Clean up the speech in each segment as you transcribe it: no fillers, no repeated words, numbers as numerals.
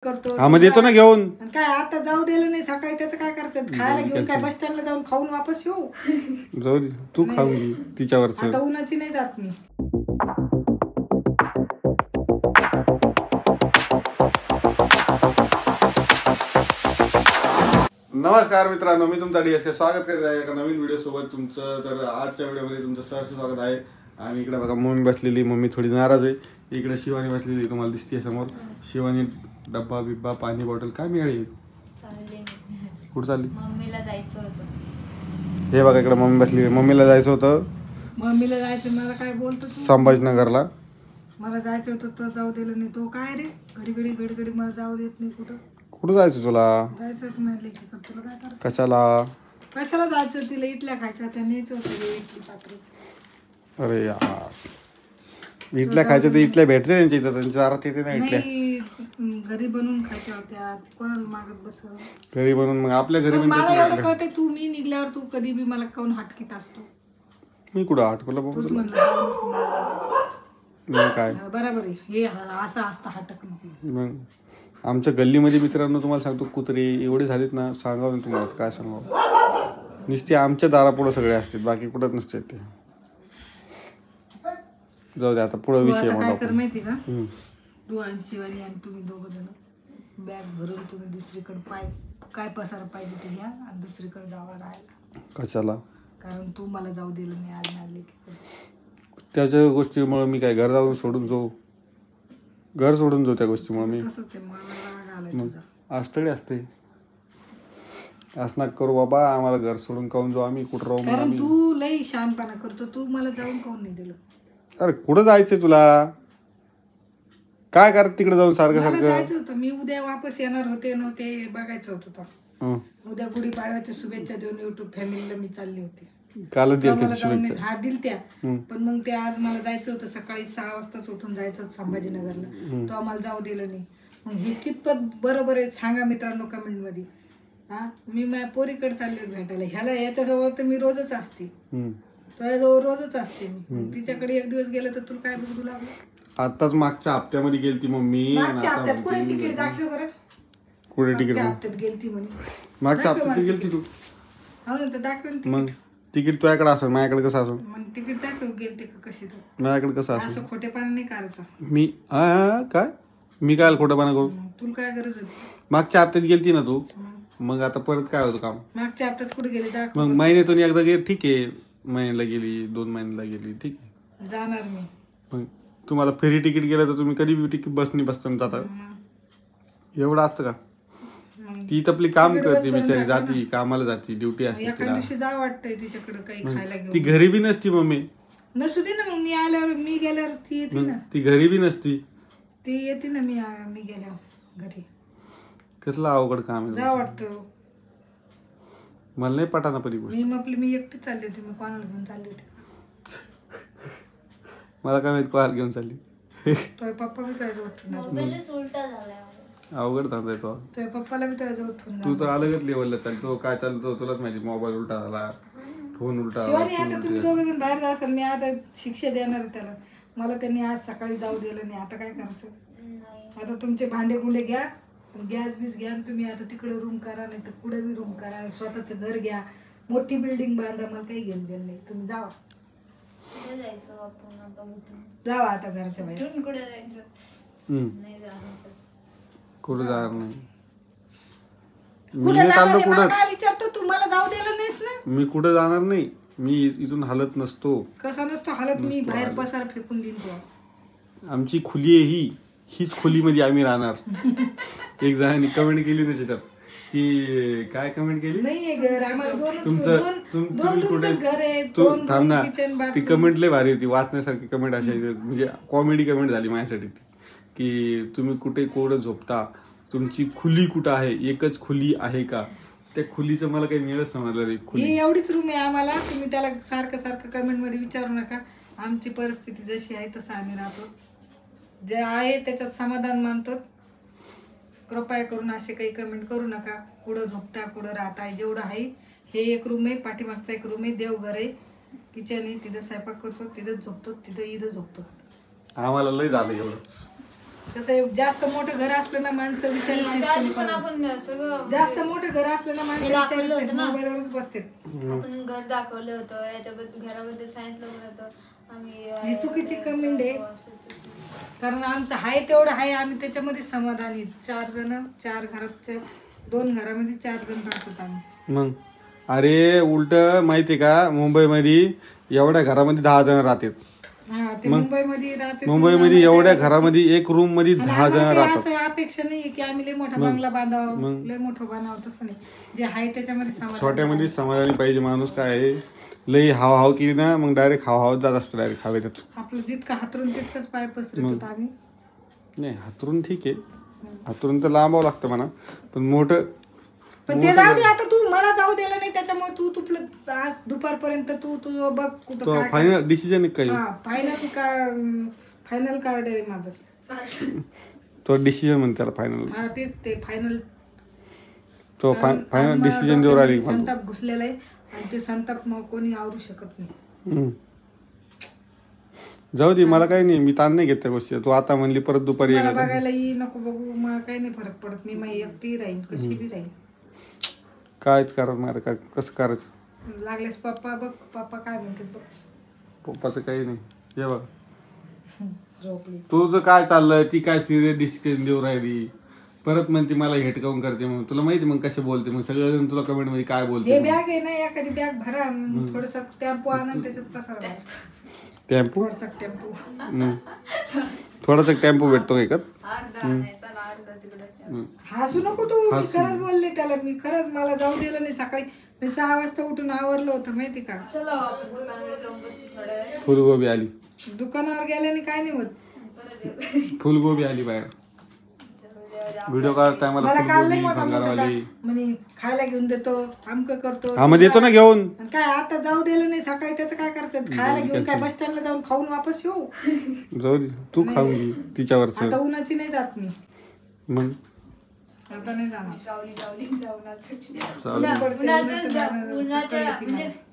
करतो हा मग येतो ना घेऊन. काय आता जाऊ दिलं नाही सकाळी त्याचं काय करतात खायला घेऊन काय बस स्टँडला जाऊन खाऊन वापस येऊ. जाऊ दे तू खाऊन घे तिच्यावरच. आता उन्हाची नाही जात मी. नमस्कार मित्रांनो, मी तुमचा DSK स्वागत करत आहे एका नवीन व्हिडिओ सोबत तुमचं. तर आजच्या व्हिडिओमध्ये तुमचं सहर्ष स्वागत आहे. आणि इकडे बघा मम्मी बसलेली, मम्मी थोडी नाराज आहे. इकडे शिवानी बसलेली तुम्हाला दिसते समोर. शिवानी डब्बा बिब्बा पाणी बॉटल काय मिळाली. कुठं चालली? मम्मीला जायचं होतं. हे बघा इकडे मम्मी बसली. मम्मीला जायचं होतं. मम्मीला जायचं मला काय बोलतो तू? संभाजीनगरला मला जायचं होतं तो जाऊ दिलं नाही. तो काय रे घडी घडी मला जाऊ देत नाही. कुठं कुठं जायचं तुला? जायचं होतं म्हणले की तुला काय करायचं? कशाला जायचं? तिला इटल्या खायच्या त्या न्यायचं होतं इटली पात्र. अरे यार इटल्या खायच्या तर इटल्या भेटते त्यांच्या इथं. त्यांच्या दारात येते ना इटल्या. घरी बनवून खायच्या होत्या. कोणाला मागत बस घरी बनवून. मग आपल्या घरी मला एवढं कळते तू मी निघल्यावर तू कधी बी मला काऊन हटकीत असतो. मी कुठं हटकलं बघ. तूच म्हणलं काय बरोबर आहे. हे असं असतं हटक नको. मग आमच्या गल्लीमध्ये मित्रांनो तुम्हाला सांगतो कुत्रे एवढे झालेत ना, सांगावं ना तुम्हाला काय सांगावं. नुसते आमच्या दारापुढं सगळे असतात, बाकी कुठंच नसते ते. जाऊ दे आता पुढं विषय. काय कर माहिती का, तू आणि शिवानी आणि तुम्ही दोघं जण बॅग भरून तुम्ही दुसरीकडे काय पसार पाहिजे ते घ्या आणि दुसरीकडे जावा राहायला. कशाला? कारण तू मला जाऊ दिलं नाही. आले की त्याच्या गोष्टीमुळे मी काय घर जाऊन सोडून जाऊ? घर सोडून जाऊ त्या गोष्टीमुळे मी? तसंच आहे. मला राग आलाय तुझा. असतडे असते असं करू बाबा. आम्हाला घर सोडून काऊन जाऊ आम्ही? कुठं राहू? कारण तू लई शहाणपणा करतो. तू मला जाऊन काऊन नाही दिलं? अरे कुठं जायचंय तुला? काय करत तिकडे जाऊन सारखं सारखं? जायचं होतं. मी उद्या वापस येणार होते नव्हते बघायचं होतं. उद्या गुढीपाडव्याच्या शुभेच्छा देऊन युट्यूब फॅमिलीला मी चालली होती. कालच दिल शुभेच्छा. हा दिल त्या. पण मग ते आज मला जायचं होतं सकाळी 6 वाजताच उठून जायचं होतं संभाजीनगरला. तो आम्हाला जाऊ दिलं नाही. मग हे कितपत बरोबर आहे सांगा मित्रांनो कमेंट मध्ये. हा मी माझ्या पोरीकडे चालले भेटायला. ह्याला याच्याजवळ तर मी रोजच असते. तुझ्याजवळ रोजच असते मी. तिच्याकडे एक दिवस गेलं तर तुला काय बघू लागलं? आताच मागच्या हप्त्यामध्ये गेलती मम्मी. मागच्या हप्त्यात कुठे तिकीट दाखव बरं. कुठे तिकीट? हप्त्यात गेलती म्हणे. मागच्या हप्त्यात गेलती तू? हो ना, तर दाखव. मग तिकीट तुझ्याकडे असेल, माझ्याकडे कसं असेल? मग तिकीट दाखव गेलते का कशी तू? माझ्याकडे कसं असेल? असं खोटेपणा नाही करायचं. मी काय मी काय खोटंपणा करू? तुला काय गरज होती? मागच्या हप्त्यात गेलती ना तू. मग आता परत काय होतं काम? मागच्या हप्त्यात कुठे गेली दाखव. मग महिन्यातून एकदा गेली ठीक आहे. महिन्याला गेली 2 महिन्याला गेली ठीक आहे. जाणार मी. मग तुम्हाला फेरी तिकीट गेलं तर तुम्ही कधी तिकीट बसनी बसताना जाता? एवढं असतं का? ती तर आपली काम करते बिचारी. जाती कामाला जाती, ड्युटी असते. एका दिवशी जा वाटतंय तिच्याकडे काही खायला घेऊन. ती घरी बी नसती मम्मी. नसू दे ना. मग मी आल्यावर मी गेल्यावर ती येते ना. ती घरी बी नसती. ती येते ना. मी गेल्यावर घरी. कसलं अवघड काम आहे. जा वाटतं मला नाही पटाना परी गोष्ट. मी एकटी चालली होती. मी कोणाला घेऊन चालली होती? मला काय माहित कोणाला घेऊन चालली. तो पप्पा बी तुझ्या उठून उलटा झालाय. अवघड धंदा आहे तो. तुझ्या पप्पाला बी तुझ्या उठून. तू तर अलगच लेवलला चालतो. काय चालतो तुलाच माहिती. मोबाईल उलटा झाला, फोन उलटा शिवानी आता तुम्ही दोघं जण बाहेर जासाल. मी आता शिक्षा देणार त्याला. मला त्यांनी आज सकाळी जाऊ दिलं नाही. आता काय करायचं? आता तुमचे भांडे गुंडे घ्या, गॅस बीस घ्या. तुम्ही आता तिकडे रूम करा, नाही तर कुठे बी रूम करा. स्वतःचं घर घ्या, मोठी बिल्डिंग बांधा. मला काही घेऊन देणं नाही. तुम्ही जावा. जावा आता घराच्या बाहेर. कुठे जायचं? कुठं जाणार नाही. कुठे जाणार? मला विचारतो तू. मला जाऊ दिलं नाहीस ना. मी कुठं जाणार नाही. मी इथून हलत नसतो. कसा नसतो हलत? मी बाहेर पसार फेकून देईन तो. आमची खुली आहे हीच खोलीमध्ये आम्ही राहणार. एक जणांनी कमेंट केली ना त्याच्यात की काय कमेंट केली? नाहीये घर आम्हाला. दोन कुठे घर आहे. तू थांब ना. ती कमेंट लय भारी होती. वाचण्यासारखी कमेंट अशा म्हणजे कॉमेडी कमेंट झाली माझ्यासाठी ती. की तुम्ही कुठे कोड झोपता, तुमची खुली कुठं आहे, एकच खुली आहे का? त्या खुलीचं मला काही मिळत समजलं नाही. ही एवढीच रूम आहे आम्हाला. तुम्ही त्याला सारखं कमेंट मध्ये विचारू नका. आमची परिस्थिती जशी आहे तसं आम्ही राहतो. जे आहे त्याच्यात समाधान मानतो. कृपया करून असे काही कमेंट करू नका. कुठं झोपता, कुठं राहताय. जेवढं आहे हे एक रूम आहे. पाठीमागचा एक रूम आहे. देवघर आहे, किचन आहे. तिथं स्वयंपाक करतो, तिथं झोपतो, तिथं इथं झोपतो. आम्हाला लय झालं एवढंच. कसं आहे, जास्त मोठं घर असलं ना माणसं विचार पण आपण सगळं जास्त मोठं घर असलं ना माणसं दाखवलं होतं ना. मोबाईलवरच बसते. आपण घर दाखवलं होतं याच्याबद्दल घराबद्दल सांगितलं होतं आम्ही ही चुकीची कमेंट आहे. कारण आमचं आहे तेवढं आहे, आम्ही त्याच्यामध्ये समाधानी. 4 जण 4 घराच्या 2 घरामध्ये 4 जण राहतात आम्ही. मग अरे उलट माहितीये का, मुंबईमध्ये एवढ्या घरामध्ये 10 जण राहतात. हा, ते मुंबईमध्ये राहते. मुंबईमध्ये एवढ्या घरामध्ये एक रूम मध्ये 10 जण राहतात. असं अपेक्षा नाही की आम्ही लय मोठा बंगला बांधावं, लय मोठं बांधावं, तसं नाही. जे आहे त्याच्यामध्ये समाधान. छोट्यामध्ये समाधानी पाहिजे माणूस. काय आहे, लई हाव केली ना मग डायरेक्ट हाव जात असतो, डायरेक्ट हवेतच. आपलं जितकं हातरून तितकंच पाय पसरत होतं आम्ही. नाही हातरून ठीक आहे, हातरून तर लांबावं लागतं म्हणा, पण मोठं. पण ते जाऊ दे आता, तू मला जाऊ दिलं नाही त्याच्यामुळे तू तुपलं आज दुपारपर्यंत तू बघ कुठं काय फायनल डिसिजन काही. फायनल कार्ड आहे माझं. तो डिसिजन म्हणते त्याला फायनल. हा तेच ते फायनल. तो फायनल डिसिजन देऊ राहिली. संताप घुसलेला आहे आणि ते संताप मग कोणी आवरू शकत नाही. जाऊ दे, मला काही नाही, मी ताण नाही घेत त्या गोष्टी. तू आता म्हणली परत दुपारी मला बघायला ये नको बघू, मला काही नाही फरक पडत. मी माझी एकटी राहीन, कशी बी राहीन. कायच करा मला, काय कसं करायचं. लागलेस पप्पा बघ, पप्पा काय म्हणतात बघ. पप्पाचं काही नाही. हे बघ झोपली. तुझं काय चाललंय, ती काय सिरियस डिसिजन देऊ राहिली, परत म्हणते मला हेटकावून करते. मग तुला माहिती मग कसे बोलते, मग सगळेजण तुला कमेंट मध्ये काय बोलते. हे बॅग आहे ना, एखादी बॅग भरा, थोडस टेम्पो आणा त्याच्यात पसारा. टेम्पो थोडसा टेम्पो. थोडासा टेम्पो भेटतो का एकच. हसू नको तू, मी खरंच बोलले त्याला. मी खरंच, मला जाऊ दिलं नाही. सकाळी मी 6 वाजता उठून आवरलं होतं माहिती का. चला आपण दुकानावर जाऊन बसू थोड्या वेळ. फुलगोबी आली. दुकानावर गेल्याने काय नाही होत. फुलगोबी आली बाहेर. व्हिडिओ काढताय मला काल नाही फुलगोबी मोठा भंगारवाली म्हणे खायला घेऊन देतो, आमक करतो. हा मग देतो ना घेऊन. काय आता जाऊ दिलं नाही सकाळी, त्याचं काय करतात. खायला घेऊन काय बस स्टँडला जाऊन खाऊन वापस येऊ. जाऊ दे, तू खाऊन घे तिच्यावरच. आता उन्हाची नाही जात मी. मग आता नाही जाणार.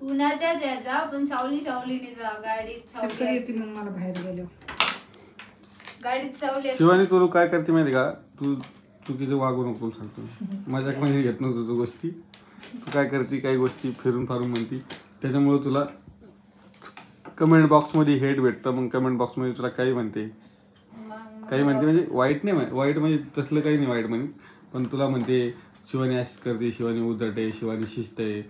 उन्हाच्या जा पण सावलीने जा. गाडीत चक्कर येते मग मला बाहेर गेलो. गाडीत सावली. शिवानी तू काय करते माहिती का, तू चुकीचं वागू नको सांगतो. मजाक मध्ये घेत नव्हतं तू गोष्टी. तू काय करते, काही गोष्टी फिरून फारून म्हणती, त्याच्यामुळे तुला कमेंट बॉक्स मध्ये हेट भेटतं. मग कमेंट बॉक्स मध्ये तुला काही म्हणते म्हणजे वाईट नाही, वाईट म्हणजे तसलं काही नाही वाईट म्हणे, पण तुला म्हणते शिवानी अशीच करते, शिवानी उद्धट आहे, शिवानी शिस्त आहे.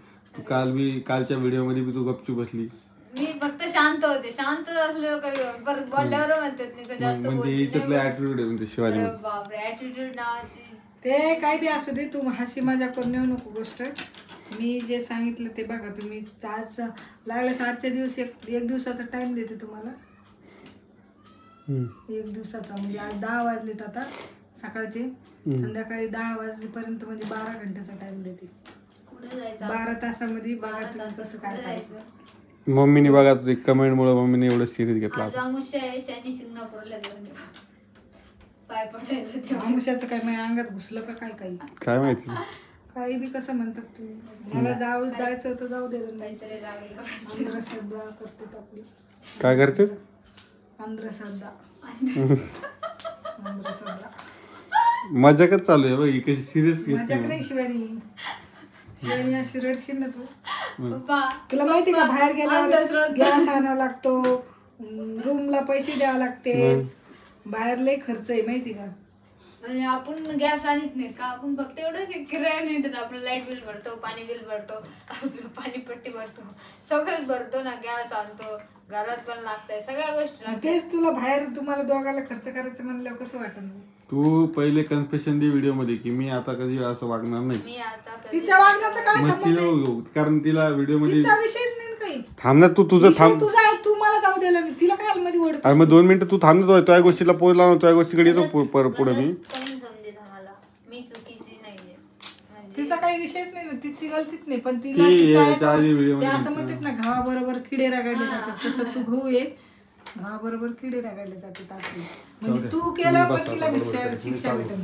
कालच्या व्हिडिओ मध्ये तू गपचूप बसली. मी फक्त शांत होते. शांत असल्यावर काही परत बोलल्यावर म्हणतात नाही जास्त ऍटिट्यूड आहे म्हणते शिवानी. बापरे, ऍटिट्यूड नावाची. ते काय बी असू दे, तू हसी मजा करून येऊ नको गोष्ट. मी जे सांगितलं ते बघा तुम्ही. आज लागल्यास आजच्या दिवस एक दिवसाचा टाइम देते तुम्हाला. 1 दिवसाचा म्हणजे आज 10 वाजलेत आता सकाळचे. संध्याकाळी 10 वाजेपर्यंत म्हणजे 12 घंट्याचा टाइम देते. 12 तासामध्ये बघा तुम्ही कसं काय करायचं. मम्मीने बघा कमेंट मुळे मम्मीने एवढं सिरियस घेतला. आमुष्याचं काय माझ्या अंगात घुसलं का काय माहिती. काही बी कसं म्हणतात तुम्ही. मला जायचं होतं, जाऊ दे. अंधश्रद्धा करते आपली. काय करते. अंधश्रद्धा. मजाकच चालू आहे बघ, कशी सिरियस मजाक नाही. शिवानी अशी रडशील ना तू. तुला माहिती का, बाहेर गेल्यावर गॅस आणावा लागतो, रूमला पैसे द्यावे लागते, बाहेर लय खर्च आहे माहिती का. आणि आपण गॅस आणत नाही का, आपण फक्त एवढंच किराया नाही देत. आपलं लाईट बिल भरतो, पाणी बिल भरतो, आपलं पाणीपट्टी भरतो, सगळंच भरतो ना. गॅस आणतो, घरात पण लागतंय, सगळ्या गोष्टी. तेच तुला बाहेर तुम्हाला दोघाला खर्च करायचं म्हणल्यावर कसं वाटत. तू पहिले कन्फेशन दे व्हिडिओ मध्ये की मी आता कधी असं वागणार नाही. तिच्या वागण्याचं काय संबंध आहे? कारण तिला व्हिडिओ मध्ये तिचा विषयच नाही काही. थांब ना तुझं थांब. तू मला जाऊ दिलं नाही, तिला काय मध्ये ओढत. अरे मग 2 मिनिटं तू थांब ना. त्या गोष्टीला पोहोचला ना, त्या गोष्टीकडे येतो पुढे मी. तिचा काही विषयच नाही ना, तिची गलतीच नाही. पण तिला ते असं म्हणतात ना, घावाबरोबर किडे रगडले जातात, तसं तू गहू ये घावाबरोबर किडे रगडले जातात असे. म्हणजे तू केलं पण तिला शिक्षा भेटेल.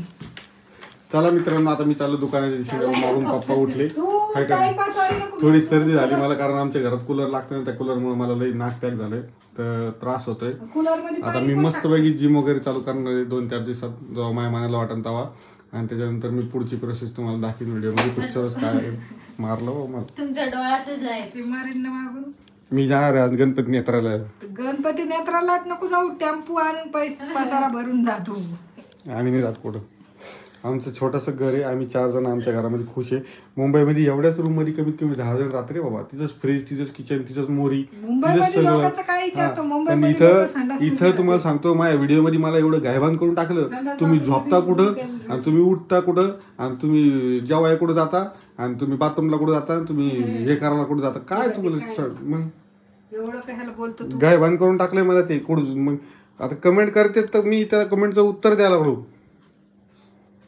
चला मित्रांनो, आता मी चाललो दुकानाच्या दिशेने. मागून पप्पा उठले. तू काय काय टाइमपास वाली नको थोडी सर्दी झाली मला, कारण आमच्या घरात कूलर लागतं ना, त्या कूलरमुळे मला लई नाक पॅक झालंय, तर त्रास होतोय. कूलर मध्ये आता मी मस्तपैकी जिम वगैरे चालू करणार आहे 2-4 दिवसात, जेव्हा माझ्या मनाला वाटण तेव्हा. आणि त्याच्यानंतर मी पुढची प्रोसेस तुम्हाला दाखवीन व्हिडिओ मध्ये. पुढच्या काय मारलं हो मला, तुमचा डोळा सुजलाय. मारीन ना मागून. मी जाणार आहे आज गणपती नेत्राला. गणपती नेत्रालाच नको जाऊ, टेम्पो आणून पसारा भरून जातो. आम्ही नाही जात कुठं. आमचं छोटंसं घर आहे, आम्ही 4 जण आमच्या घरामध्ये खुश आहे. मुंबईमध्ये एवढ्याच रूम मध्ये कमीत कमी 10 जण राहते रे बाबा. तिथंच फ्रीज, तिथंच किचन, तिथंच मोरी, तिथंच सगळं. इथं तुम्हाला सांगतो, माझ्या व्हिडिओ मध्ये मला एवढं गायबान करून टाकलं. तुम्ही झोपता कुठं आणि तुम्ही उठता कुठं आणि तुम्ही जेवाय कुठं जाता आणि तुम्ही बाथरूमला कुठं जाता, तुम्ही हे करायला कुठं जाता, काय तुम्हाला मग एवढं कशाला बोलतो तू? गायबान करून टाकलंय मला ते कुठं. मग आता कमेंट करते तर मी त्या कमेंटचं उत्तर द्यायला लागलो.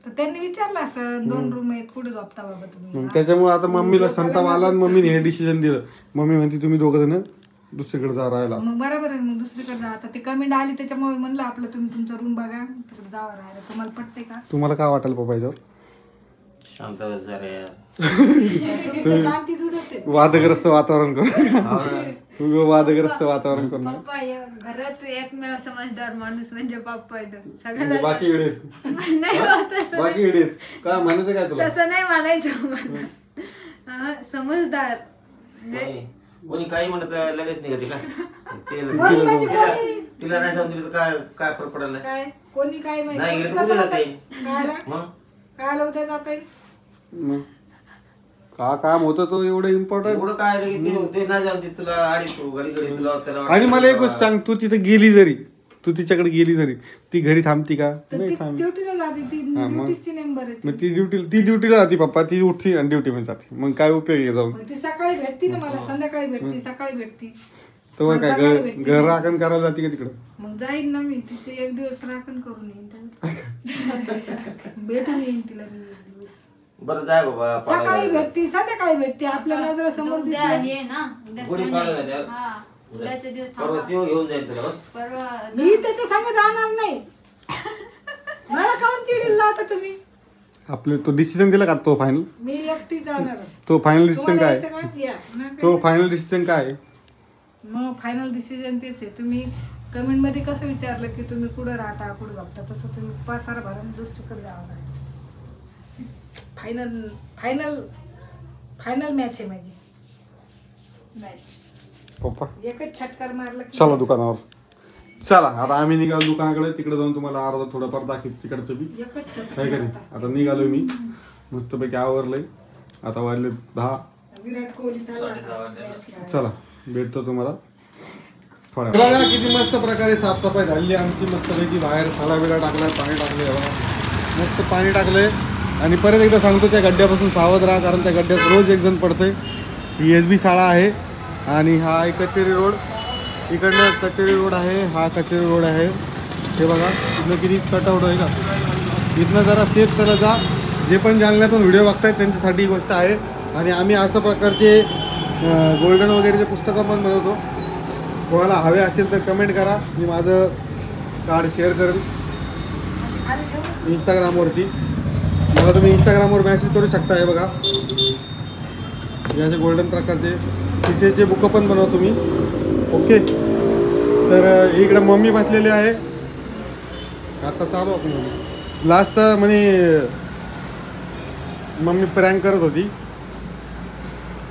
तर त्यांनी विचारलं असं 2 रूम आहेत, कुठे झोपता बाबा तुम्ही? त्याच्यामुळे आता मम्मीला संताप आला आणि मम्मीने हे डिसिजन दिलं. मम्मी म्हणते तुम्ही 2 जण दुसरीकडे जा राहायला. मग बरोबर आहे, मग दुसरीकडे जा. आता ते कमेंट आली त्याच्यामुळे म्हणलं आपलं तुम्ही तुमचा रूम बघा, तिकडे जावा राहायला. तुम्हाला पटते का? तुम्हाला काय वाटेल पप्पा याच्यावर? शांत बस जरा यार. तुम्ही तर शांती दूधच आहे. वादग्रस्त वातावरण करून वादग्रस्त वातावरण करून पप्पा घरात एकमेव समजदार माणूस म्हणजे पप्पा आहे. सगळ्याला बाकी इडे नाही होत तसं. बाकी इडे काय म्हणायचं काय तुला? तसं नाही म्हणायचं मला. समजदार कोणी काही म्हणत लगेच निघते का? कोणी म्हणजे कोणी? तिला नाही सांगून दिलं तर काय काय फरक पडायला? काय कोणी काय नाही माहिती? गेलं कसं कुठे होतं? जाते कायला मग? कायला उद्या जाता येईल? मग का काम होतं तो एवढं इम्पॉर्टंट. एवढं काय ते नाही जाऊन देत तुला. आणि तू घडी घडी तुला त्याला आणि मला एक गोष्ट सांग, तू तिथे गेली जरी, तू तिच्याकडे गेली जरी, ती घरी थांबती का? तर नाही ती थांबती. ड्युटीला जाते, ती ड्युटीची नंबर आहे. मग ती ड्युटीला जाते पप्पा, ती उठती आणि ड्युटी मध्ये जाते. मग काय उपयोग आहे जाऊन? मग ती सकाळी भेटती ना मला, संध्याकाळी भेटती, सकाळी भेटती. तो काय घर राखण करायला जाते का तिकडं? मग जाईन ना मी तिचे 1 दिवस राखण करून येईन. भेटून येईन तिला मी 1 दिवस. बरं जाय बाबा. सकाळी भेटती, संध्याकाळी भेटती, आपल्या नजर समोर उद्या दिसली. हे ना, उद्या गुढी सण पाडवा आहे. झाल्यावर. हा, उद्याच्या दिवस परवा थांबा. तो घेऊन जाईल तुला बस. परवा मी त्याच्या संग जाणार नाही. मला काऊन चिडील लावता तुम्ही? आपले तो डिसिजन दिला का तो फायनल? मी एकटी जाणार. तो फायनल डिसिजन तुम्हाला काय? यायचं का? या. नाही तो काय? फायनल डिसिजन काय आहे? मग फायनल डिसिजन तेच आहे. तुम्ही कमेंट मध्ये कसं विचारलं की तुम्ही कुठं राहता, कुठं झोपता, तसं तुम्ही पसारा भरून दुसरीकडे जावं लागेल. फायनल फायनल फायनल मॅच आहे माझी. मॅच. पप्पा एकच छटकार मारला की चला दुकानावर. चला आता आम्ही निघालो दुकानाकडे. तिकडे जाऊन तुम्हाला अर्धा थोडंफार दाखव तिकडचं बी. एकच काय छटकार करी मारत असते. आता निघालोय मी मस्तपैकी आवरलंय. आता वाजले 10. विराट कोहली चालला. चला भेटतो तुम्हाला थोड्या. बघा किती मस्त प्रकारे साफसफाई झाली आमची. मस्तपैकी बाहेर सडा बिडा टाकलाय, पाणी टाकलंय बघा, मस्त पाणी टाकलंय. आणि परत एकदा सांगतो, त्या गड्ड्यापासून सावध राहा, कारण त्या गड्ड्यात रोज एक जण पडतंय. ही SB शाळा आहे आणि हा आहे कचेरी रोड. इकडनं कचेरी रोड आहे, हा कचेरी रोड आहे. हे बघा इथनं किती कटआउट आहे का. इथनं जरा सेफ चला जा. जे पण जालन्यातून व्हिडिओ बघतायत त्यांच्यासाठी ही गोष्ट आहे. आणि आम्ही अशा प्रकारचे गोल्डन वगैरेचे पुस्तकं पण बनवतो. कोणाला हवे असेल तर कमेंट करा, मी माझं कार्ड शेअर करेन इंस्टाग्रामवरती. मला तुम्ही इंस्टाग्रामवर मेसेज करू शकता. हे बघा याचे गोल्डन प्रकारचे पीसेसचे बुकं पण बनवतो मी. ओके, तर इकडे मम्मी बसलेली आहे. आता चालू आपण लास्ट म्हणे मम्मी प्रँक करत होती.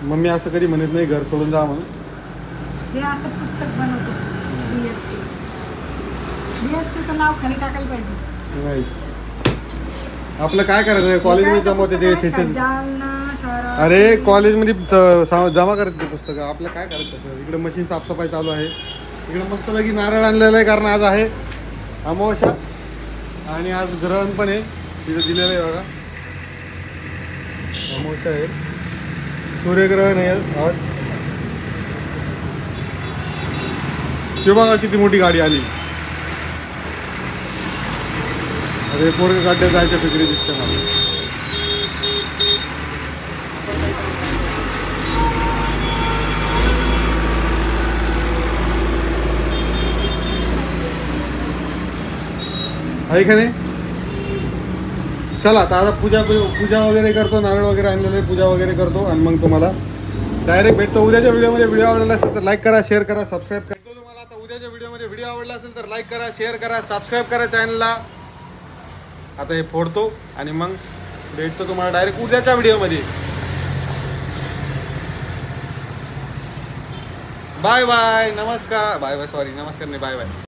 मम्मी असं कधी म्हणत नाही घर सोडून जा म्हणून. हे असं पुस्तक बनवतो BSK चं नाव खाली टाकायला पाहिजे. नाही आपलं काय करायचं कॉलेजमध्ये जमवते ते थिसीस. जालना शहरात. अरे कॉलेजमध्ये जमा करत ते पुस्तकं. आपलं काय करायचं. इकडे मशीन साफसफाई चालू आहे. इकडे मस्तपैकी नारळ आणलेलं आहे, कारण आज आहे अमावस्या आणि आज ग्रहण पण आहे. तिथे दिलेलं आहे बघा, अमावस्या आहे, सूर्यग्रहण आहे आज. ते बघा किती मोठी गाडी आली. अरे पोरग गाड्या जायच्या फिक्री दिसते मला. आहे का नाही. चला आता पूजा वगैरे करतो, नारळ वगैरे आणलेले पूजा वगैरे करतो आणि मग तुम्हाला डायरेक्ट भेटतो उद्याच्या व्हिडिओमध्ये. व्हिडिओ आवडला असेल तर लाईक करा, शेअर करा, सबस्क्राईब करा. तुम्हाला आता उद्याच्या व्हिडिओमध्ये. व्हिडिओ आवडला असेल तर लाईक करा, शेअर करा, सबस्क्राईब करा चॅनलला. आता हे फोडतो आणि मग भेटतो तुम्हाला डायरेक्ट उद्याच्या व्हिडिओमध्ये. बाय बाय, नमस्कार. बाय बाय, सॉरी, नमस्कार नाही, बाय बाय.